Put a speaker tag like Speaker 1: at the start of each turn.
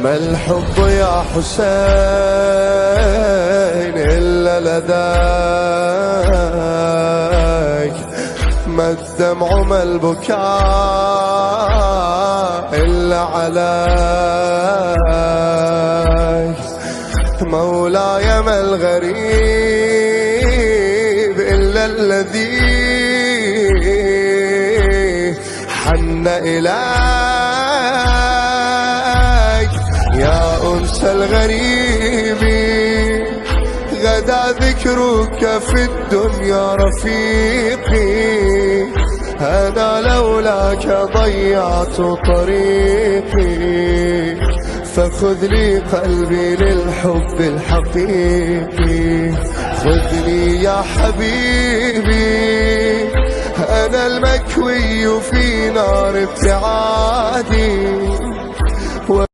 Speaker 1: ما الحب يا حسين إلا لديك، ما الدمع ما البكاء إلا عليك، مولاي ما الغريب إلا الذي حن إليك. يا أنس الغريب غدا ذكرك في الدنيا رفيقي، أنا لولاك ضيعت طريقي، فخذ لي قلبي للحب الحقيقي. خذني يا حبيبي أنا المكوي في نار ابتعادي.